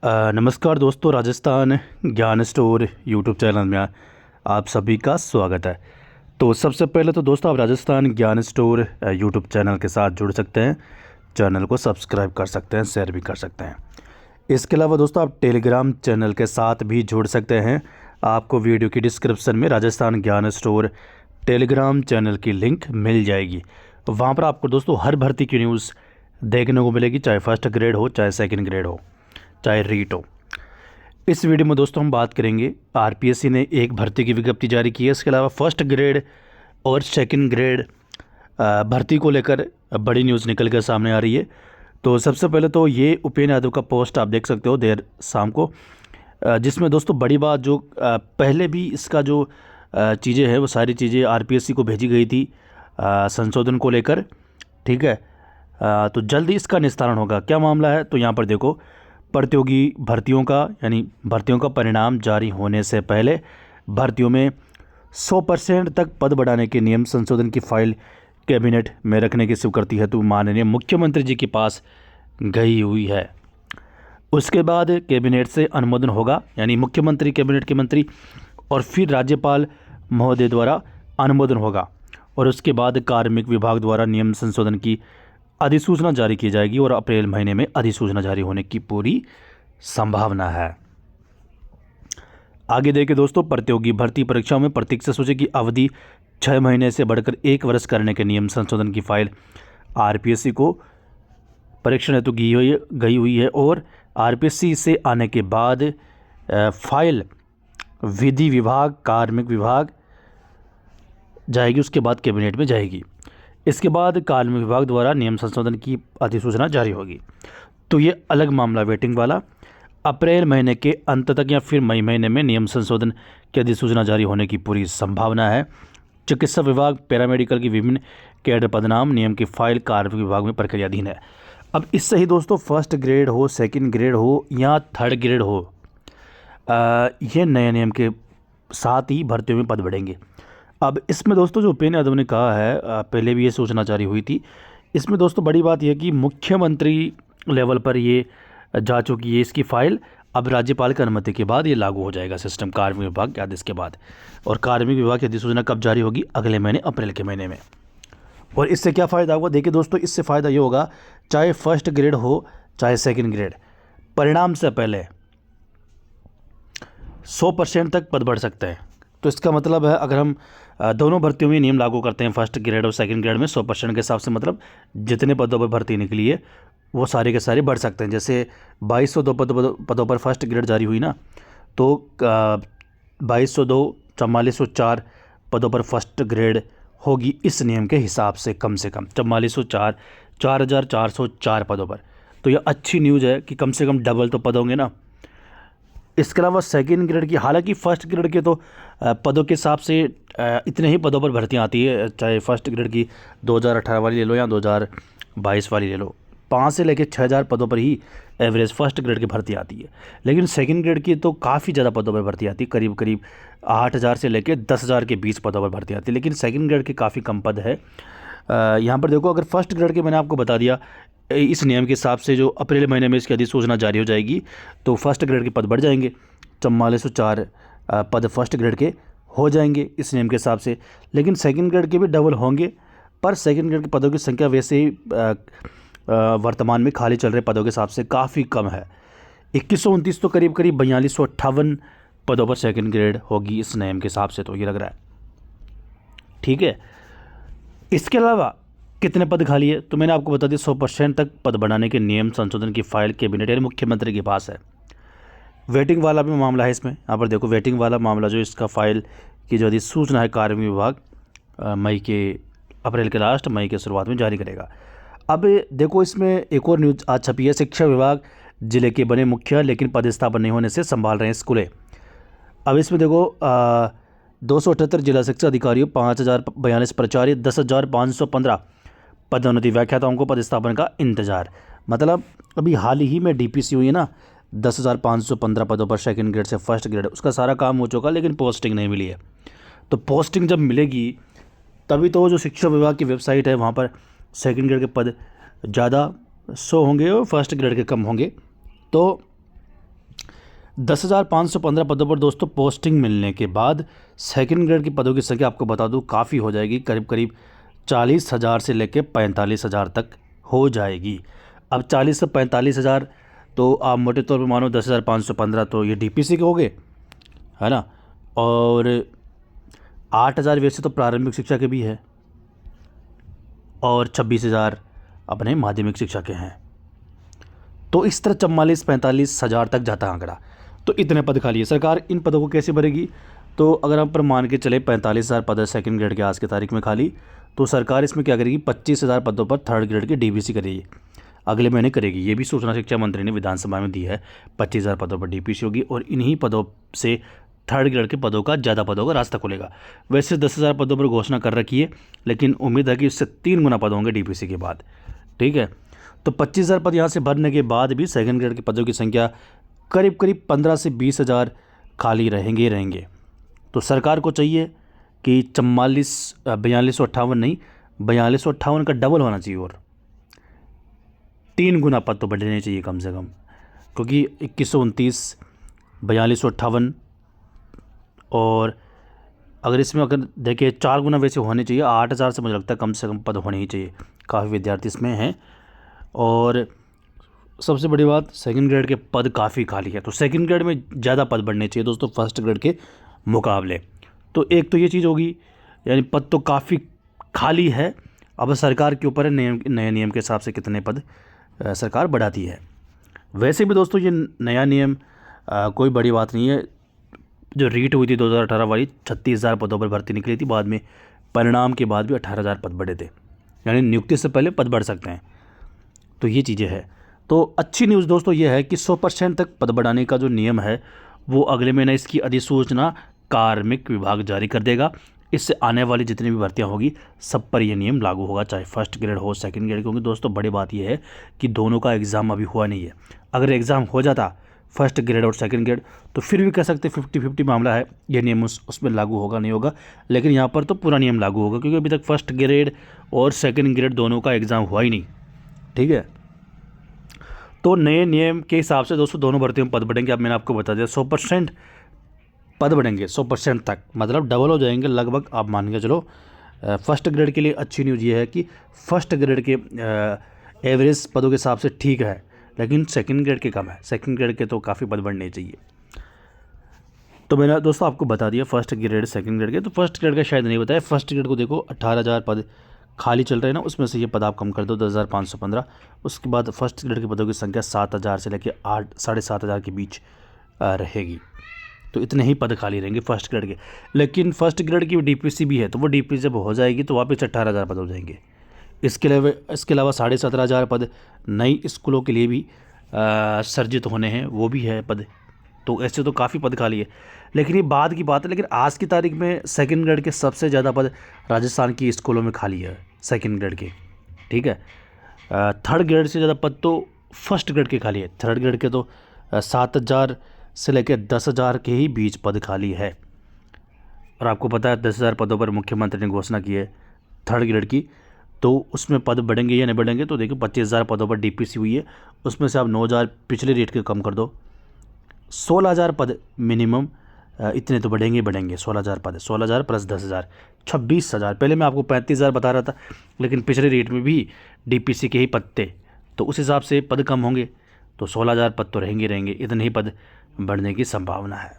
नमस्कार दोस्तों, राजस्थान ज्ञान स्टोर यूट्यूब चैनल में आप सभी का स्वागत है। तो सबसे पहले तो दोस्तों आप राजस्थान ज्ञान स्टोर यूट्यूब चैनल के साथ जुड़ सकते हैं। चैनल को सब्सक्राइब कर सकते हैं, शेयर भी कर सकते हैं। इसके अलावा दोस्तों आप टेलीग्राम चैनल के साथ भी जुड़ सकते हैं। आपको वीडियो की डिस्क्रिप्शन में राजस्थान ज्ञान स्टोर टेलीग्राम चैनल की लिंक मिल जाएगी। वहाँ पर आपको दोस्तों हर भर्ती की न्यूज़ देखने को मिलेगी, चाहे फर्स्ट ग्रेड हो, चाहे सेकंड ग्रेड हो, चाहे रीट हो। इस वीडियो में दोस्तों हम बात करेंगे, आरपीएससी ने एक भर्ती की विज्ञप्ति जारी की है। इसके अलावा फर्स्ट ग्रेड और सेकंड ग्रेड भर्ती को लेकर बड़ी न्यूज़ निकल कर सामने आ रही है। तो सबसे पहले तो ये उपेंद्र यादव का पोस्ट आप देख सकते हो देर शाम को, जिसमें दोस्तों बड़ी बात जो पहले भी इसका जो चीज़ें हैं वो सारी चीज़ें आरपीएससी को भेजी गई थी संशोधन को लेकर। ठीक है, तो जल्दी इसका निस्तारण होगा। क्या मामला है, तो यहाँ पर देखो, प्रतियोगी भर्तियों का यानी भर्तियों का परिणाम जारी होने से पहले भर्तियों में 100% तक पद बढ़ाने के नियम संशोधन की फाइल कैबिनेट में रखने की स्वीकृति हेतु माननीय मुख्यमंत्री जी के पास गई हुई है। उसके बाद कैबिनेट से अनुमोदन होगा, यानी मुख्यमंत्री कैबिनेट के मंत्री और फिर राज्यपाल महोदय द्वारा अनुमोदन होगा, और उसके बाद कार्मिक विभाग द्वारा नियम संशोधन की अधिसूचना जारी की जाएगी और अप्रैल महीने में अधिसूचना जारी होने की पूरी संभावना है। आगे देखिए दोस्तों, प्रतियोगी भर्ती परीक्षाओं में प्रतीक्षा सूची की अवधि 6 महीने से बढ़कर 1 वर्ष करने के नियम संशोधन की फाइल आरपीएससी को परीक्षण हेतु गई हुई है, और आरपीएससी से आने के बाद फाइल विधि विभाग, कार्मिक विभाग जाएगी, उसके बाद कैबिनेट में जाएगी। इसके बाद कार्मिक विभाग द्वारा नियम संशोधन की अधिसूचना जारी होगी। तो ये अलग मामला वेटिंग वाला। अप्रैल महीने के अंत तक या फिर मई महीने में नियम संशोधन की अधिसूचना जारी होने की पूरी संभावना है। चिकित्सा विभाग, पैरामेडिकल की विभिन्न कैडर पदनाम नियम की फाइल कार्मिक विभाग में प्रक्रियाधीन है। अब इससे ही दोस्तों फर्स्ट ग्रेड हो, सेकेंड ग्रेड हो या थर्ड ग्रेड हो, ये नए नियम के साथ ही भर्तियों में पद बढ़ेंगे। अब इसमें दोस्तों जो उपेंद्र यादव ने कहा है, पहले भी ये सूचना जारी हुई थी। इसमें दोस्तों बड़ी बात यह कि मुख्यमंत्री लेवल पर ये जा चुकी है इसकी फाइल। अब राज्यपाल की अनुमति के बाद ये लागू हो जाएगा सिस्टम, कार्मिक विभाग के आदेश के बाद। और कार्मिक विभाग की अधिसूचना कब जारी होगी? अगले महीने, अप्रैल के महीने में। और इससे क्या फ़ायदा होगा? देखिए दोस्तों, इससे फ़ायदा ये होगा, चाहे फर्स्ट ग्रेड हो चाहे सेकेंड ग्रेड, परिणाम से पहले 100% तक पद बढ़ सकते हैं। तो इसका मतलब है, अगर हम दोनों भर्तियों में नियम लागू करते हैं, फर्स्ट ग्रेड और सेकंड ग्रेड में 100% के हिसाब से, मतलब जितने पदों पर भर्ती निकली है वो सारे के सारे बढ़ सकते हैं। जैसे 2202 पदों पर फर्स्ट ग्रेड जारी हुई ना, तो 2202, 4404 पदों पर फर्स्ट ग्रेड होगी इस नियम के हिसाब से कम 4404, 4404 पदों पर। तो ये अच्छी न्यूज़ है कि कम से कम डबल तो पद होंगे ना। इसके अलावा सेकेंड ग्रेड की, हालांकि फ़र्स्ट ग्रेड के तो पदों के हिसाब से इतने ही पदों पर भर्तियां आती है, चाहे फर्स्ट ग्रेड की 2018 वाली ले लो या 2022 वाली ले लो, 5 से लेकर 6000 पदों पर ही एवरेज फर्स्ट ग्रेड की भर्ती आती है। लेकिन सेकेंड ग्रेड की तो काफ़ी ज़्यादा पदों पर भर्ती आती है, करीब करीब 8000 से लेकर 10,000 के बीच पदों पर भर्ती आती है। लेकिन सेकेंड ग्रेड के काफ़ी कम पद है। यहाँ पर देखो, अगर फर्स्ट ग्रेड के मैंने आपको बता दिया, इस नियम के हिसाब से जो अप्रैल महीने में इसकी अधिसूचना जारी हो जाएगी, तो फर्स्ट ग्रेड के पद बढ़ जाएंगे, 4404 पद फर्स्ट ग्रेड के हो जाएंगे इस नियम के हिसाब से। लेकिन सेकंड ग्रेड के भी डबल होंगे, पर सेकंड ग्रेड के पदों की संख्या वैसे ही वर्तमान में खाली चल रहे पदों के हिसाब से काफ़ी कम है। 2129 तो करीब करीब 4258 पदों पर सेकंड ग्रेड होगी इस नियम के हिसाब से, तो ये लग रहा है। ठीक है, इसके अलावा कितने पद खाली है, तो मैंने आपको बता दिया 100% तक पद बढ़ाने के नियम संशोधन की फाइल कैबिनेट यानी मुख्यमंत्री के पास है। वेटिंग वाला भी मामला है इसमें। यहाँ पर देखो, वेटिंग वाला मामला जो इसका फाइल की जो अधिसूचना है कार्मिक विभाग अप्रैल के लास्ट, मई के शुरुआत में जारी करेगा। अब देखो, इसमें एक और न्यूज़ आज छपी है, शिक्षा विभाग जिले के बने मुखिया लेकिन पदस्थापन नहीं होने से संभाल रहे हैं स्कूलें। अब इसमें देखो, 278 जिला शिक्षा अधिकारियों, 5042 प्राचार्य, 10,515 पदोन्नति, व्याख्याताओं को पदस्थापन का इंतजार। मतलब अभी हाल ही में डीपीसी हुई है ना, 10,515 पदों पर सेकंड ग्रेड से फर्स्ट ग्रेड, उसका सारा काम हो चुका, लेकिन पोस्टिंग नहीं मिली है। तो पोस्टिंग जब मिलेगी तभी तो जो शिक्षा विभाग की वेबसाइट है वहाँ पर सेकंड ग्रेड के पद ज़्यादा शो होंगे और फर्स्ट ग्रेड के कम होंगे। तो 10,515 पदों पर दोस्तों पोस्टिंग मिलने के बाद सेकंड ग्रेड के पदों की संख्या आपको बता दूं काफ़ी हो जाएगी, करीब करीब 40,000 से लेकर 45,000 तक हो जाएगी। अब 40 से 45,000 तो आप मोटे तौर पर मानो 10,515 तो ये डीपीसी के हो गए, है ना, और 8,000 वैसे तो प्रारंभिक शिक्षा के भी है और 26,000 अपने माध्यमिक शिक्षा के हैं। तो इस तरह 44-45,000 तक जाता है आंकड़ा। तो इतने पद खाली है, सरकार इन पदों को कैसे भरेगी? तो अगर हम पर मान के चले 45,000 पद है सेकंड ग्रेड के आज की तारीख में खाली, तो सरकार इसमें क्या करेगी? 25,000 पदों पर थर्ड ग्रेड की डीपीसी करेगी, अगले महीने करेगी। ये भी सूचना शिक्षा मंत्री ने विधानसभा में दी है। 25,000 पदों पर डीपीसी होगी और इन्हीं पदों से थर्ड ग्रेड के पदों का ज़्यादा पदों का रास्ता खुलेगा। वैसे 10,000 पदों पर घोषणा कर रखी है, लेकिन उम्मीद है कि इससे 3 गुना पद होंगे डीपीसी के बाद। ठीक है, तो 25,000 पद यहाँ से भरने के बाद भी सेकंड ग्रेड के पदों की संख्या करीब करीब 15 से 20,000 खाली रहेंगे। तो सरकार को चाहिए कि 4258 नहीं, 4258 का डबल होना चाहिए और 3 गुना पद तो बढ़ने चाहिए कम से कम, क्योंकि 2129, 4258 और अगर इसमें अगर देखिए 4 गुना वैसे होने चाहिए, 8,000 से मुझे लगता है कम से कम पद होने ही चाहिए। काफ़ी विद्यार्थी इसमें हैं और सबसे बड़ी बात सेकंड ग्रेड के पद काफ़ी खाली है, तो सेकंड ग्रेड में ज़्यादा पद बढ़ने चाहिए दोस्तों फर्स्ट ग्रेड के मुकाबले। तो एक तो ये चीज़ होगी, यानी पद तो काफ़ी खाली है। अब सरकार के ऊपर है नए नियम के हिसाब से कितने पद सरकार बढ़ाती है। वैसे भी दोस्तों ये नया नियम कोई बड़ी बात नहीं है। जो रीट हुई थी 2018 वाली 36,000 पदों पर भर्ती निकली थी, बाद में परिणाम के बाद भी 18,000 पद बढ़े थे, यानी नियुक्ति से पहले पद बढ़ सकते हैं। तो ये चीज़ें हैं। तो अच्छी न्यूज़ दोस्तों ये है कि 100% तक पद बढ़ाने का जो नियम है वो अगले महीने इसकी अधिसूचना कार्मिक विभाग जारी कर देगा। इससे आने वाली जितनी भी भर्तियां होगी सब पर यह नियम लागू होगा, चाहे फर्स्ट ग्रेड हो सेकंड ग्रेड, क्योंकि दोस्तों बड़ी बात यह है कि दोनों का एग्ज़ाम अभी हुआ नहीं है। अगर एग्ज़ाम हो जाता फर्स्ट ग्रेड और सेकंड ग्रेड तो फिर भी कह सकते 50-50 मामला है, यह नियम उसमें लागू होगा नहीं होगा, लेकिन यहाँ पर तो पूरा नियम लागू होगा क्योंकि अभी तक फर्स्ट ग्रेड और सेकंड ग्रेड दोनों का एग्ज़ाम हुआ ही नहीं। ठीक है, तो नए नियम के हिसाब से दोस्तों दोनों भर्तियों में पद बढ़ेंगे। अब मैंने आपको बता दिया 100% पद बढ़ेंगे, 100% तक मतलब डबल हो जाएंगे लगभग। आप मान के चलो फर्स्ट ग्रेड के लिए अच्छी न्यूज़ ये है कि फर्स्ट ग्रेड के एवरेज पदों के हिसाब से ठीक है, लेकिन सेकंड ग्रेड के कम है। सेकंड ग्रेड के तो काफ़ी पद बढ़ने चाहिए। तो मैंने दोस्तों आपको बता दिया फर्स्ट ग्रेड सेकंड ग्रेड के। तो फर्स्ट ग्रेड का शायद नहीं बताया। फर्स्ट ग्रेड को देखो 18,000 पद खाली चल रहे हैं ना, उसमें से ये पद आप कम कर दो 10,515। उसके बाद फर्स्ट ग्रेड के पदों की संख्या 7,000 से लेकर 7,500 के बीच रहेगी। तो इतने ही पद खाली रहेंगे फर्स्ट ग्रेड के। लेकिन फर्स्ट ग्रेड की डीपीसी भी है, तो वो डीपीसी जब हो जाएगी तो वापस 18,000 पद हो जाएंगे। इसके अलावा 17,500 पद नई स्कूलों के लिए भी सर्जित होने हैं, वो भी है पद। तो ऐसे तो काफ़ी पद खाली है, लेकिन ये बाद की बात है। लेकिन आज की तारीख में सेकंड ग्रेड के सबसे ज़्यादा पद राजस्थान की स्कूलों में खाली है सेकंड ग्रेड के। ठीक है, थर्ड ग्रेड से ज़्यादा पद तो फर्स्ट ग्रेड के खाली है। थर्ड ग्रेड के तो 7,000 से लेकर 10,000 के ही बीच पद खाली है। और आपको पता है 10,000 पदों पर मुख्यमंत्री ने घोषणा की है थर्ड ग्रेड की, तो उसमें पद बढ़ेंगे या नहीं बढ़ेंगे? तो देखिए 25,000 पदों पर डीपीसी हुई है, उसमें से आप 9,000 पिछले रेट के कम कर दो, 16,000 पद मिनिमम, इतने तो बढ़ेंगे। 16,000 पद, 16,000 प्लस 10,000 26,000। पहले मैं आपको 35,000 बता रहा था, लेकिन पिछले रेट में भी डीपीसी के ही पद थे, तो उस हिसाब से पद कम होंगे, तो 16,000 पद तो रहेंगे। इतने ही पद बढ़ने की संभावना है।